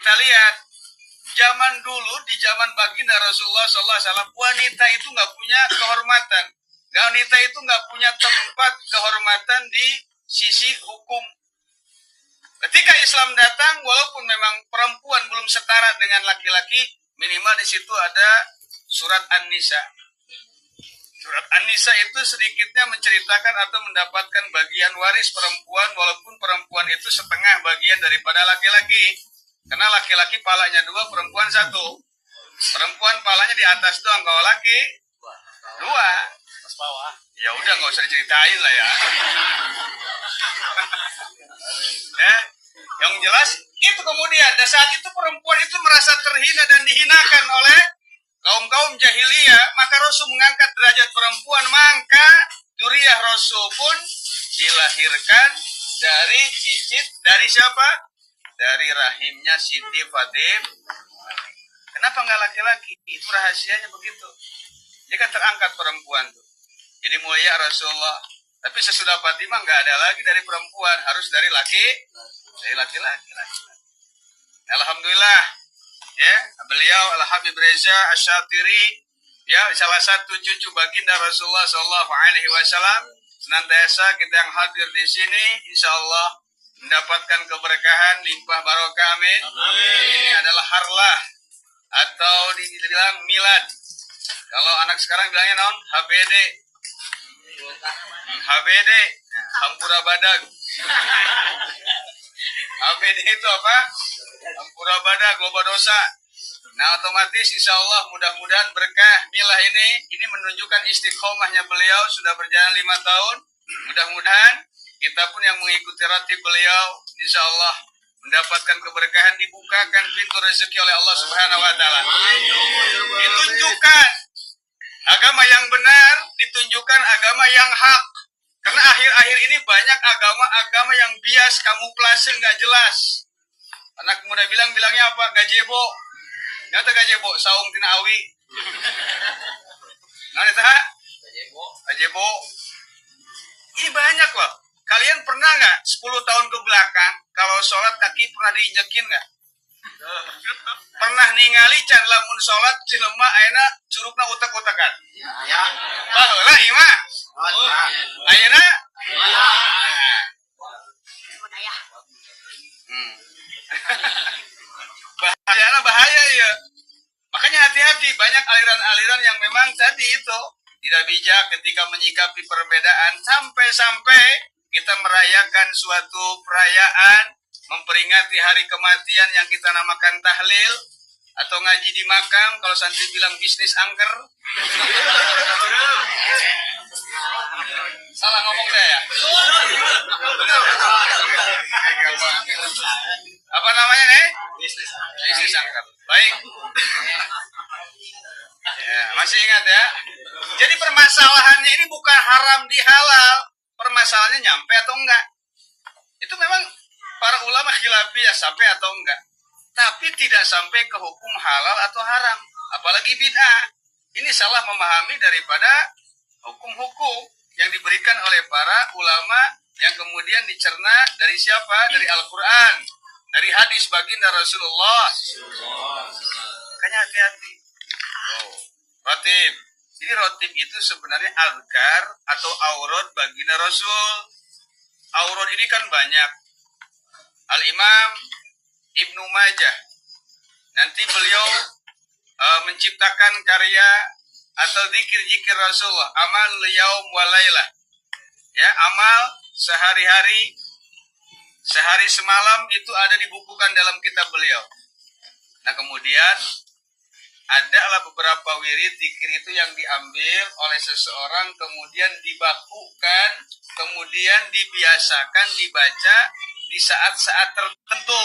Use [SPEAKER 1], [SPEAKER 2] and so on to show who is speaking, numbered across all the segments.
[SPEAKER 1] Kita lihat zaman dulu, di zaman baginda Rasulullah SAW, wanita itu nggak punya kehormatan. Wanita itu nggak punya tempat kehormatan di sisi hukum. Ketika Islam datang, walaupun memang perempuan belum setara dengan laki-laki, minimal di situ ada surat An-Nisa. Surat An-Nisa itu sedikitnya menceritakan atau mendapatkan bagian waris perempuan, walaupun perempuan itu setengah bagian daripada laki-laki. Karena laki-laki palanya 2, perempuan 1. Perempuan palanya di atas doang, kalau laki 2. Atas bawah. Ya udah, nggak usah diceritain lah ya. Ya, yang jelas itu kemudian, dan saat itu perempuan itu merasa terhina dan dihinakan oleh kaum jahiliyah, maka Rasul mengangkat derajat perempuan, maka Duriyah Rasul pun dilahirkan dari cicit, dari siapa? Dari rahimnya Siti Fatimah. Kenapa nggak laki-laki? Itu rahasianya begitu. Dia kan terangkat perempuan tuh. Jadi mulia Rasulullah. Tapi sesudah Fatimah nggak ada lagi dari perempuan, harus dari laki-laki. Alhamdulillah, ya, beliau Al-Habib Reza Asy-Syatiri, ya, salah satu cucu baginda Rasulullah SAW. Senantiasa kita yang hadir di sini, insya Allah mendapatkan keberkahan, limpah barokah, amin. Ini adalah harlah atau dibilang milad. Kalau anak sekarang bilangnya non HBD. HBD, hampura badag. HBD itu apa? Hampura badag, loba dosa. Nah, otomatis insya Allah mudah-mudahan berkah milah ini menunjukkan istiqomahnya beliau sudah berjalan 5 tahun. Mudah-mudahan kita pun yang mengikuti ratib beliau insya Allah mendapatkan keberkahan, dibukakan pintu rezeki oleh Allah Subhanahu wa taala. Ditunjukkan agama yang benar, ditunjukkan agama yang hak. Karena akhir-akhir ini banyak agama-agama yang bias, kamuflase, nggak jelas. Anak muda bilangnya apa? Gajebo. Nyata gajebo, saung tina awi. Nah, itu gajebo. Ini banyak loh. Kalian pernah nggak 10 tahun ke belakang kalau sholat kaki pernah diinjekin nggak? Pernah ningali can lamun sholat cilema ayeuna curugna utek-utekan? Ya. Baheula ieu mah. Ayeuna? Bahaya ya. Makanya hati-hati, banyak aliran-aliran yang memang tadi itu tidak bijak ketika menyikapi perbedaan, sampai-sampai kita merayakan suatu perayaan, memperingati hari kematian yang kita namakan tahlil, atau ngaji di makam, kalau santri bilang bisnis angker. Salah ngomong saya? Apa namanya nih? Bisnis angker. Baik. Ya, masih ingat ya? Jadi permasalahannya ini bukan haram di halal. Permasalahannya nyampe atau enggak. Itu memang para ulama khilafiyah sampai atau enggak. Tapi tidak sampai ke hukum halal atau haram. Apalagi bid'ah. Ini salah memahami daripada hukum-hukum yang diberikan oleh para ulama yang kemudian dicerna dari siapa? Dari Al-Quran. Dari hadis baginda Rasulullah. Makanya hati-hati. Rotib. Jadi rotib itu sebenarnya azkar atau aurad baginda Rasul. Aurad ini kan banyak. Al-Imam Ibnu Majah. Nanti beliau menciptakan karya atau zikir-zikir Rasulullah. Amal yaum walailah. Ya, amal sehari-hari, sehari semalam itu ada dibukukan dalam kitab beliau. Nah, kemudian adalah beberapa wirid zikir itu yang diambil oleh seseorang, kemudian dibakukan, kemudian dibiasakan dibaca di saat-saat tertentu.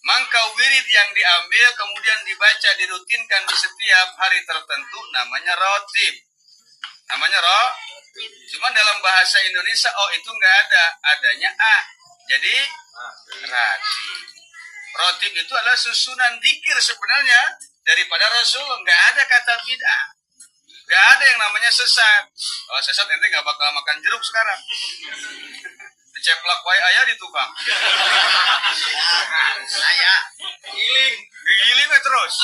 [SPEAKER 1] Maka wirid yang diambil kemudian dibaca, dirutinkan di setiap hari tertentu namanya rotib. Namanya rotib. Cuma dalam bahasa Indonesia itu enggak ada, adanya a. Jadi ratib. Rotib itu adalah susunan zikir sebenarnya daripada Rasul. Enggak ada kata bid'ah. Enggak ada yang namanya sesat. Kalau sesat ente enggak bakal makan jeruk sekarang. Ceplak wae aya di tukang. Saya. bos.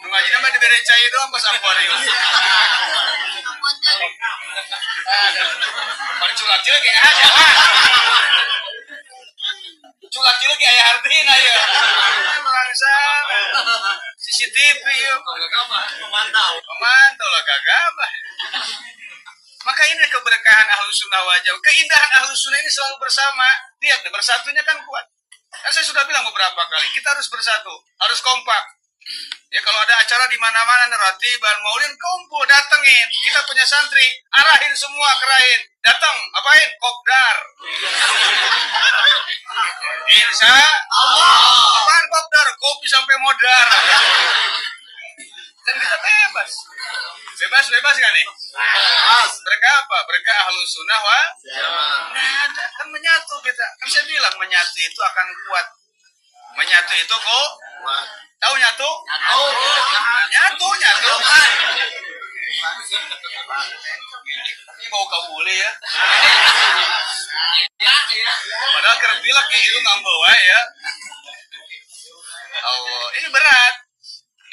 [SPEAKER 1] Ngajinya mah diberi cai doang pas akuarium. Paling culak-culak kayak aja lah. Culak-culak kayak Hartin aja. Bangsa. CCTV yuk. Pemantau lah gagabah. Maka ini keberkahan Ahlus Sunnah wal Jamaah. Keindahan Ahlus Sunnah ini selalu bersama. Lihat deh, bersatunya kan kuat. Kan saya sudah bilang beberapa kali, kita harus bersatu, harus kompak. Ya kalau ada acara di mana-mana, ratiban, maulid, kumpul, datengin. Kita punya santri, arahin semua, kerahin. Datang, apain? Kopdar. Insya Allah. Apaan kopdar? Kopi sampai modar. Dan kita bebas. Bebas gak nih? Berkah apa? Berkah Ahlus Sunnah wal Jamaah. Kan menyatu kita. Kan saya bilang menyatu itu akan kuat. Menyatu itu kok tahu nyatu? Nyatu. Ini bau kabule ya. Padahal kerbilak kayak itu ngambel ya. Allah, ini berat.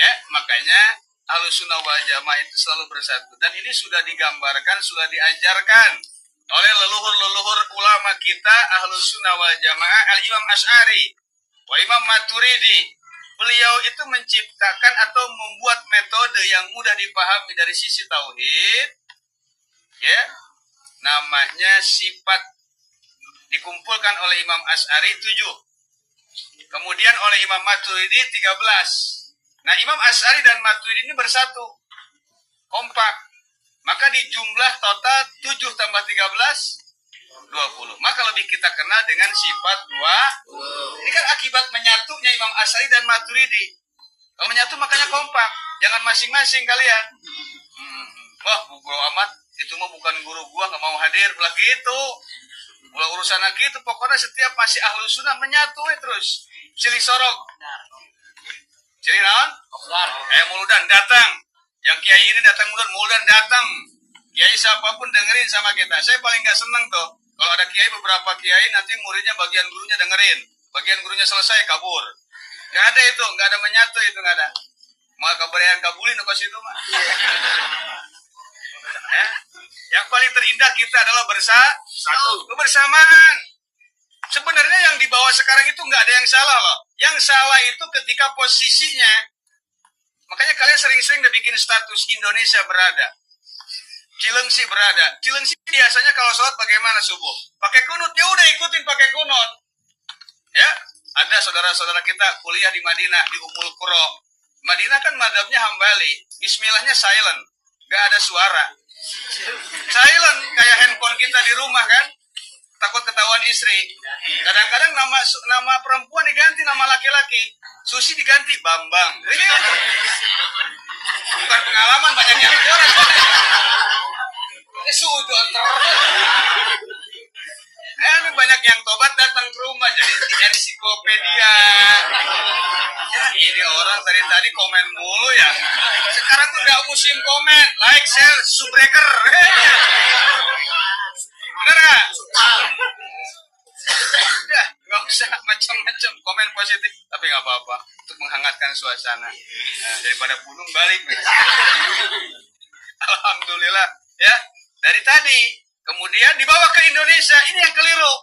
[SPEAKER 1] Ya, makanya Ahlus Sunnah wal Jamaah itu selalu bersatu. Dan ini sudah digambarkan, sudah diajarkan oleh leluhur-leluhur ulama kita Ahlus Sunnah wal Jamaah, Al-Imam Asy'ari wa Imam Maturidi. Beliau itu menciptakan atau membuat metode yang mudah dipahami dari sisi tauhid. Ya. Namanya sifat, dikumpulkan oleh Imam Asy'ari 7. Kemudian oleh Imam Maturidi 13. Nah, Imam Asy'ari dan Maturidi ini bersatu, kompak. Maka di jumlah total 7 tambah 13, 20. Maka lebih kita kenal dengan sifat 2. Ini kan akibat menyatunya Imam Asy'ari dan Maturidi. Kalau menyatu makanya kompak. Jangan masing-masing kalian. Wah, guru amat, itu mah bukan guru gua, gak mau hadir. Belah gitu. Belah urusan gitu. Pokoknya setiap masih Ahlus Sunnah menyatu terus. Silih sorok. Jadi naon? Muludan datang. Yang kiai ini datang muludan datang. Kiai siapapun dengerin sama kita. Saya paling gak seneng tuh kalau ada kiai, beberapa kiai nanti muridnya bagian gurunya dengerin, bagian gurunya selesai kabur. Gak ada itu, gak ada menyatu itu, gak ada. Mau kabarean kabulin ke situ mah. Ya? Yang paling terindah kita adalah kebersamaan. Sebenarnya yang dibawa sekarang itu nggak ada yang salah loh. Yang salah itu ketika posisinya. Makanya kalian sering-sering udah bikin status Indonesia berada. Cilengsi berada. Cilengsi biasanya kalau sholat bagaimana subuh? Pakai kunut. Ya udah ikutin pakai kunut. Ya, ada saudara-saudara kita kuliah di Madinah, di Ummul Qura. Madinah kan madhabnya Hambali. Bismillahnya silent. Nggak ada suara. Silent kayak handphone kita di rumah kan. Takut ketahuan istri. Kadang-kadang nama perempuan diganti nama laki-laki. Susi diganti Bambang. Bukan pengalaman, banyak yang orang. Sudah. Ini banyak yang tobat datang ke rumah jadi di ensiklopedia. Ya, ini orang tadi komen mulu ya. Sekarang tuh nggak musim komen, like, share, subbreaker. Bener gak? Udah, gak usah macam-macam komen positif, tapi gak apa-apa untuk menghangatkan suasana. Nah, daripada punung balik. Alhamdulillah ya. Dari tadi kemudian dibawa ke Indonesia, ini yang keliru.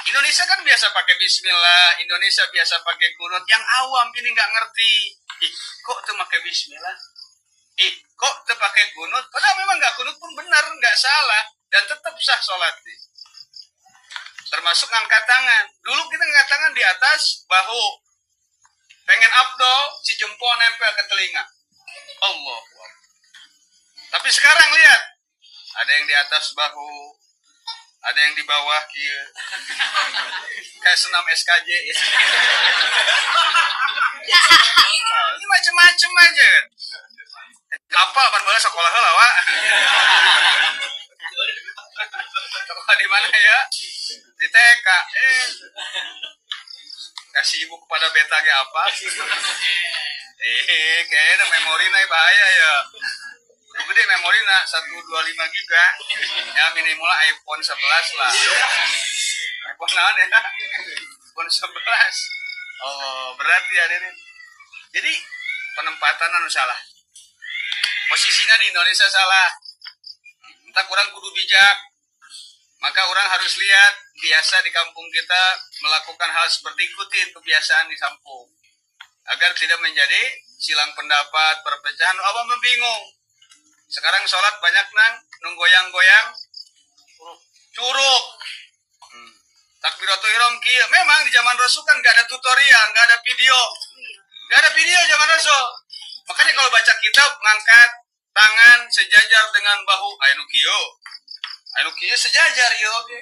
[SPEAKER 1] Indonesia kan biasa pakai bismillah, Indonesia biasa pakai kunut. Yang awam ini nggak ngerti. Kok tuh pakai bismillah? Kok tuh pakai kunut? Padahal memang nggak kunut pun benar, nggak salah dan tetap sah sholatnya. Termasuk angkat tangan. Dulu kita angkat tangan di atas bahu. Pengen abdol, si jempol nempel ke telinga. Allah. Tapi sekarang lihat, ada yang di atas bahu, ada yang di bawah kia. Kayak senam SKJ. Ini macem-macem aja. Kapal pan bola sekolah lah, Wak. Sekolah di mana ya? Di TK. Kasih ibu kepada beta ge apa? Kayaknya memori naik bahaya ya. Gede memori nak 125 giga. Ya minimal iPhone 11 lah. iPhone naon ya? iPhone 11. Oh, berarti hadirin. Jadi penempatan anu salah. Posisinya di Indonesia salah. Entah kurang kudu bijak. Maka orang harus lihat biasa di kampung kita melakukan hal seperti ikutin kebiasaan di kampung. Agar tidak menjadi silang pendapat, perpecahan, apa membingung. Sekarang sholat banyak nung goyang-goyang curug. Takbiratul ihram kieu. Memang di zaman Rasul kan gak ada tutorial, gak ada video. Gak ada video zaman Rasul. Makanya kalau baca kitab ngangkat tangan sejajar dengan bahu anu kieu sejajar yo oke.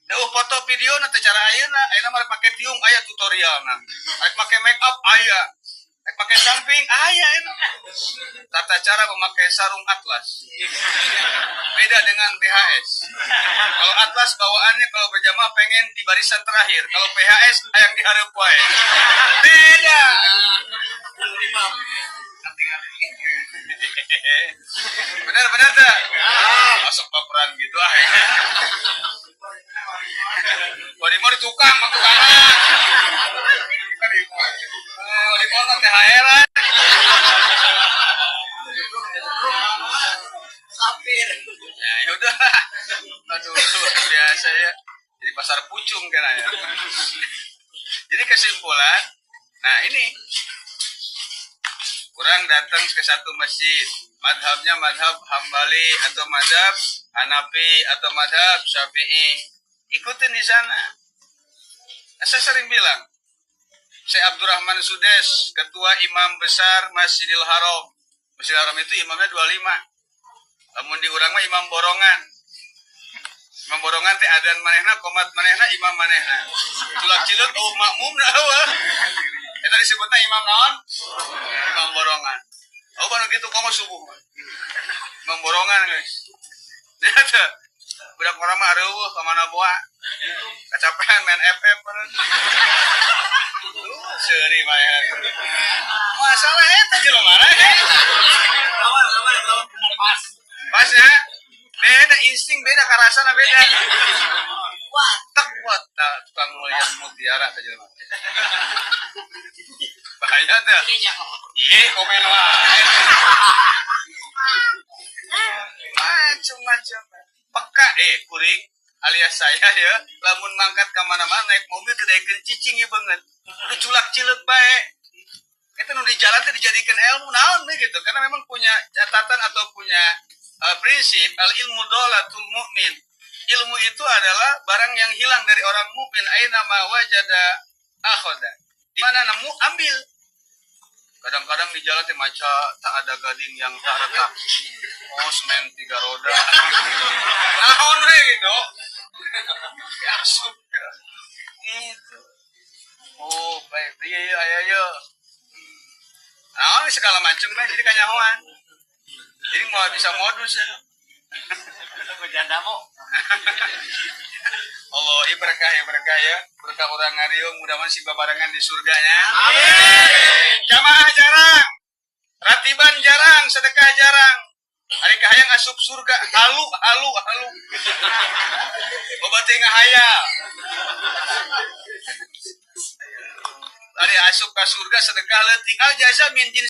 [SPEAKER 1] Deuh foto video na teh cara ayeuna mah make tiung aya tutorialna. Rek make make up aya. Rek make samping aya eta. Tata cara memakai sarung atlas. Beda dengan PHS. Kalau atlas bawaannya kalau berjamaah pengen di barisan terakhir. Kalau PHS yang di hareup wae. Beda. Benar tak? Masuk baperan gitu Wadi mau ditukang, mau tukangan. Wadi mau nanti THR. Sapir. Ya yaudah. Aduh, biasa ya. Jadi pasar pucung kan ya. Jadi kesimpulan, nah ini orang datang ke satu masjid, madhabnya madhab Hambali atau madhab Hanafi atau madhab Syafi'i, ikutin di sana. Saya sering bilang, saya Abdurrahman Sudes, ketua imam besar Masjidil Haram. Masjidil Haram itu imamnya 25. Namun di urang mah imam borongan. Imam borongan teh adan manehna, komat manehna, imam manehna. Tulak cileuk makmum dah eueuh. Eta disebutna imam naon? Imam borongan. Oh baru gitu kamu subuh. Imam borongan guys. Nyata. Budak orang mah areueuh ka mana boa. Kacapean main FF. Seuri mah. Masalah eta jelema mah. Pas ya. Beda insting beda karasana beda. Watak tukang mulia mutiara teh jelema. Bahaya teh. Iya komen wae. Macam-macam. Peka kuring alias saya ya lamun mangkat ka mana-mana naik mobil teh daekeun cicing ieu banget. Udah culak cileuk bae. Eta nu di jalan teh dijadikeun ilmu naon we gitu karena memang punya catatan atau punya prinsip al ilmu dolatul mukmin. Ilmu itu adalah barang yang hilang dari orang mukmin aina ma wajada akhadha. Di mana nemu ambil. Kadang-kadang di jalan teh maca tak ada gading yang tak retak. Oh, semen 3 roda. Naon we gitu. Ya suka. Itu. Oh, baik. Iya aya. Nah, segala macam kan jadi kanyahoan. Jadi mau bisa modus ya. Jandamu. Allah berkah ya. Berkah orang ngariung mudah-mudahan si babarengan di surganya. Amin. Jamaah jarang. Ratiban jarang, sedekah jarang. Ari kahayang asup surga halu. Boba teh ngahayal. Ari asup ka surga sedekah leutik al jaza min